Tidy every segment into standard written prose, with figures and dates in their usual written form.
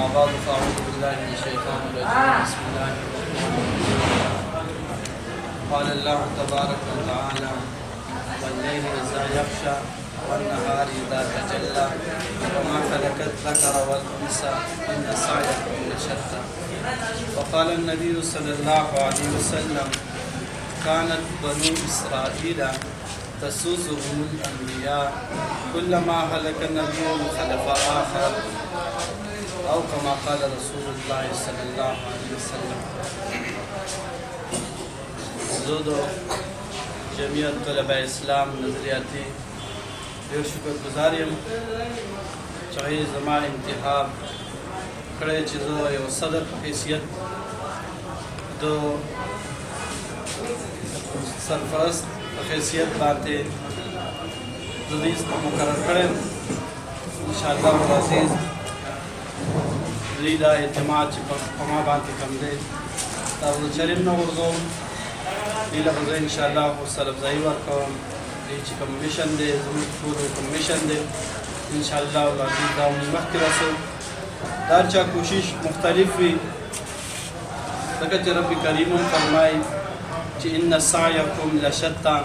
أما بعد فأعوذ بالله من الشيطان الرجيم بسم الله الرحمن الرحيم قال الله تبارك وتعالى والليل إذا يغشى والنهار إذا تجلى وما خلق الذكر والأنثى إن سعيكم لشتى وقال النبي صلى الله عليه وسلم كانت بنو إسرائيل تسوسهم الأنبياء كلما هلك نبي خلف آخر أو كما قال رسول الله صلى الله عليه وسلم. زودو جمعیت طلباء اسلام نظریاتی ډېر شکر گزار یم چې هغوی زما انتخاب کړی چې زه یو صدر په حیثیت د سرپرست په حیثیت باندې زه دوی مقرر کړی یم. انشاءالله العزیز دوی دا اعتماد چې په ما باندې کوم دی دا به زه چرې هم نه غورځوم. دوی له به زه انشاءالله حوصله افزایي ورکوم. دوی چې کوم میشن دی زموږ ټولو کوم میشن دی انشاءالله العزیز دا موږ مخکې رسوو. دا هر چا کوشش مختلف وي ځکه چې رب کریم هم فرمایي چې ان سعیکم لشتا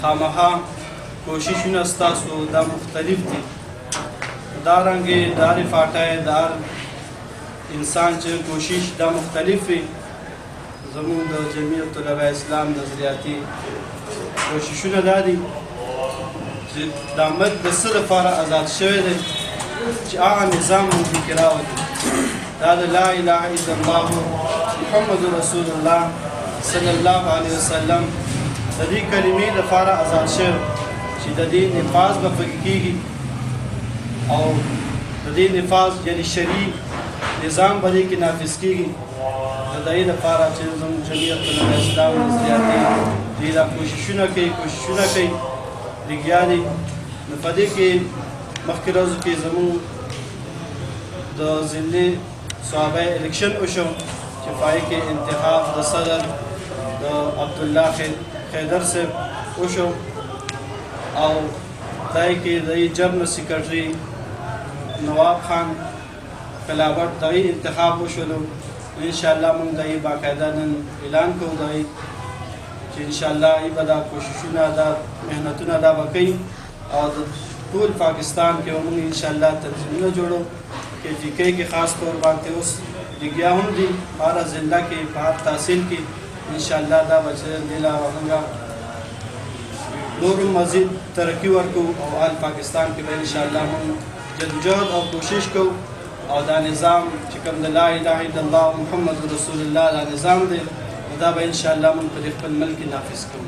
خامخا کوششونه ستاسو دا مختلف دي. دارنګې د هرې فاټۍ د هر انسان چې کوشش دا مختلف وي. زموږ د جمعیت طلباء اسلام نظریاتي کوششونه دا دي چې دا امت د څه لپاره آزاد شوی دی چې هغه نظام موږ پکې راولي. دا د لا اله الا الله محمد رسول الله صلی الله علیه وسلم د دې کلمې لپاره آزاد شوی چې د دې نفاذ به پکې کېږي او د دې نفاذ یعنې شرعي نظام به دې کې نافذ کېږي. د دې لپاره چې زموږ جمعیت طلباء اسلام نظریاتي دوی دا کوششونه کوي لګیا دي. نو په دې کې مخکې ورځو کې زموږ د ضمني صحابه الیکشن وشو چې په هغې کې انتخاب د صدر د عبدالله خیدر صاحب وشو او په هغې کې د جنرل سیکرټري نواب خان کلابټ د هغې انتخاب وشولو. انشاءالله موږ د هغې باقاعده نن اعلان کوو د هغې چې انشاءالله هغې به دا کوششونه دا محنتونه دا به کوي او د ټول پاکستان کې به موږ انشاءالله تنظیمونه جوړو. KFK کې خاص طور باندې اوس لګیا هم دي په هره ضلع کې په هر تحصیل کې انشاءالله دا به چې دې له موږ نور مزید ترقي ورکوو او حال پاکستان کې به انشاءالله موږ جدوجهد او کوشش کوو او دا نظام چې کوم د لا اله الا الله محمد رسول الله دا نظام دی دا به انشاءالله موږ په خپل ملک کې نافذ کوو.